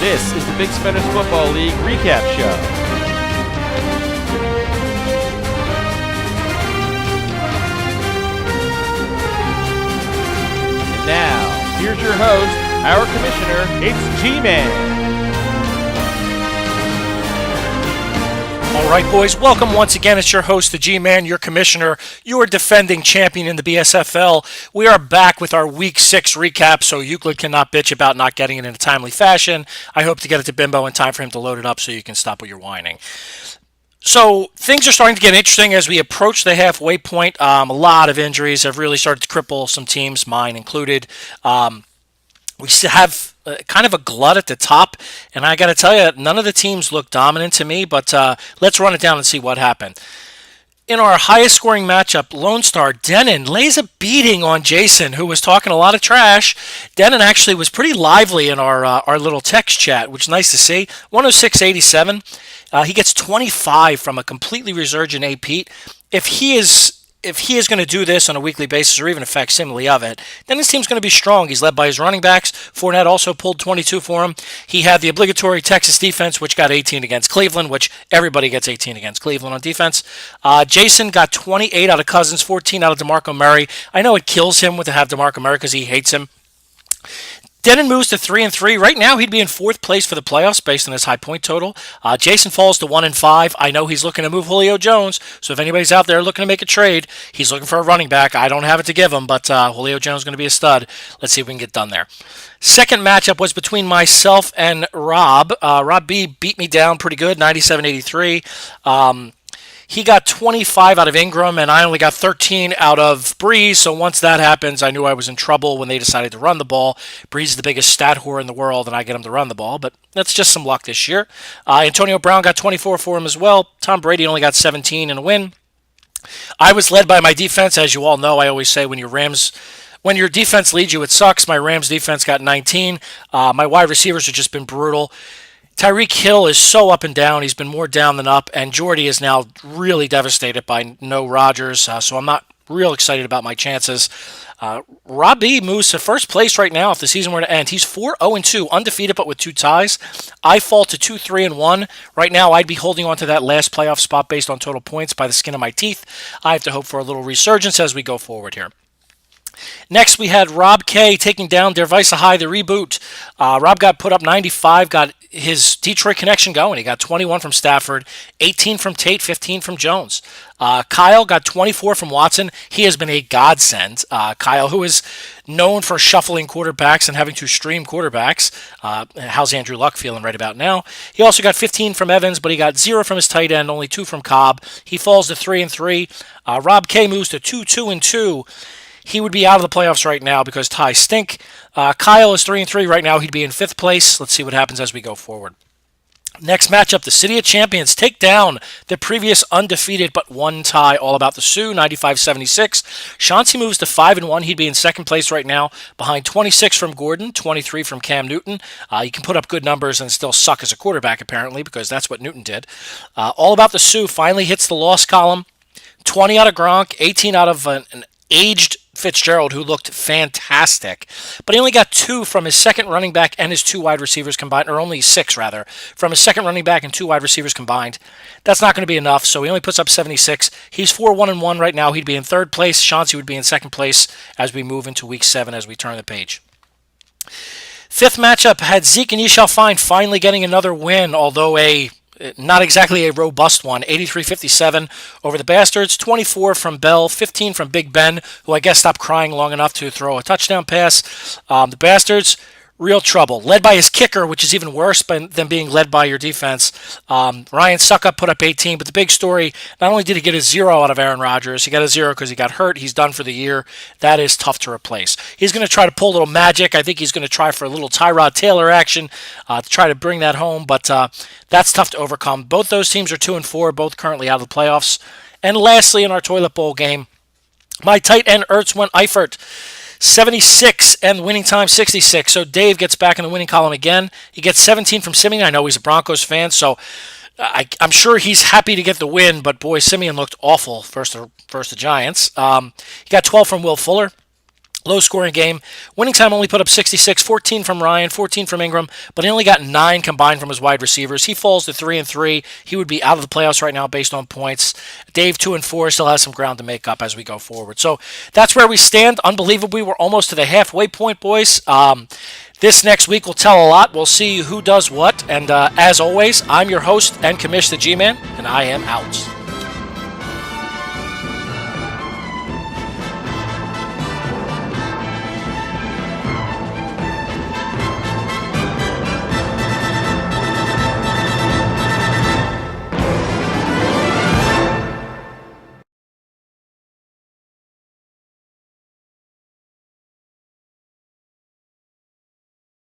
This is the Big Spenders Football League Recap Show. And now, here's your host, our commissioner, it's G-Man. All right, boys, welcome once again. It's your host, the G-Man, your commissioner, your defending champion in the BSFL. We are back with our Week 6 recap, so Euclid cannot bitch about not getting it in a timely fashion. I hope to get it to Bimbo in time for him to load it up so you can stop with your whining. So things are starting to get interesting as we approach the halfway point. A lot of injuries have really started to cripple some teams, mine included. We have kind of a glut at the top, and I got to tell you, none of the teams look dominant to me, but let's run it down and see what happened. In our highest scoring matchup, Lone Star Denon lays a beating on Jason, who was talking a lot of trash. Denon actually was pretty lively in our little text chat, which is nice to see. 106.87. He gets 25 from a completely resurgent A. Pete. If he is going to do this on a weekly basis or even a facsimile of it, then his team's going to be strong. He's led by his running backs. Fournette also pulled 22 for him. He had the obligatory Texas defense, which got 18 against Cleveland, which everybody gets 18 against Cleveland on defense. Jason got 28 out of Cousins, 14 out of DeMarco Murray. I know it kills him to have DeMarco Murray because he hates him. Denon moves to 3-3. Right now, he'd be in fourth place for the playoffs based on his high point total. Jason falls to 1-5. I know he's looking to move Julio Jones, so if anybody's out there looking to make a trade, he's looking for a running back. I don't have it to give him, but Julio Jones is going to be a stud. Let's see if we can get done there. Second matchup was between myself and Rob. Rob B beat me down pretty good, 97-83. He got 25 out of Ingram, and I only got 13 out of Breeze. So once that happens, I knew I was in trouble when they decided to run the ball. Breeze is the biggest stat whore in the world, and I get him to run the ball. But that's just some luck this year. Antonio Brown got 24 for him as well. Tom Brady only got 17 in a win. I was led by my defense. As you all know, I always say when your defense leads you, it sucks. My Rams defense got 19. My wide receivers have just been brutal. Tyreek Hill is so up and down. He's been more down than up, and Jordy is now really devastated by no Rodgers, so I'm not real excited about my chances. Rob B moves to first place right now if the season were to end. He's 4-0-2, undefeated but with 2 ties. I fall to 2-3-1. Right now, I'd be holding on to that last playoff spot based on total points by the skin of my teeth. I have to hope for a little resurgence as we go forward here. Next, we had Rob K taking down Der Weiße Hai, the reboot. Rob got put up 95, got his Detroit connection going. He got 21 from Stafford, 18 from Tate, 15 from Jones. Kyle got 24 from Watson. He has been a godsend. Kyle, who is known for shuffling quarterbacks and having to stream quarterbacks. How's Andrew Luck feeling right about now? He also got 15 from Evans, but he got 0 from his tight end, only 2 from Cobb. He falls to 3-3. Rob K moves to 2-2-2. He would be out of the playoffs right now because ties stink. Kyle is 3-3 right now. He'd be in 5th place. Let's see what happens as we go forward. Next matchup, the City of Champions take down the previous undefeated but 1 tie, all about the Sioux, 95-76. Chauncey moves to 5-1. He'd be in 2nd place right now, behind 26 from Gordon, 23 from Cam Newton. You can put up good numbers and still suck as a quarterback, apparently, because that's what Newton did. All about the Sioux finally hits the loss column. 20 out of Gronk, 18 out of an aged Fitzgerald, who looked fantastic, but he only got 2 from his second running back and his 2 wide receivers combined, or only 6 rather, from his second running back and 2 wide receivers combined. That's not going to be enough, so he only puts up 76. He's 4-1-1 right now. He'd be in 3rd place. Chauncey would be in 2nd place as we move into Week 7 as we turn the page. 5th matchup had Zeke and Ye Shall Find finally getting another win, although not exactly a robust one. 83-57 over the Bastards. 24 from Bell, 15 from Big Ben, who I guess stopped crying long enough to throw a touchdown pass. The Bastards, real trouble. Led by his kicker, which is even worse than being led by your defense. Ryan Suckup put up 18, but the big story, not only did he get a 0 out of Aaron Rodgers, he got a 0 because he got hurt. He's done for the year. That is tough to replace. He's going to try to pull a little magic. I think he's going to try for a little Tyrod Taylor action to try to bring that home, but that's tough to overcome. Both those teams are 2-4, both currently out of the playoffs. And lastly, in our toilet bowl game, my tight end Ertz went Eifert. 76 and winning time 66. So Dave gets back in the winning column again. He gets 17 from Simeon. I know he's a Broncos fan, so I'm sure he's happy to get the win, but boy, Simeon looked awful versus the Giants. He got 12 from Will Fuller. Low-scoring game. Winning time only put up 66, 14 from Ryan, 14 from Ingram, but he only got 9 combined from his wide receivers. He falls to 3-3. He would be out of the playoffs right now based on points. Dave, 2-4, still has some ground to make up as we go forward. So that's where we stand. Unbelievably, we're almost to the halfway point, boys. This next week will tell a lot. We'll see who does what. And as always, I'm your host and commish, the G-Man, and I am out.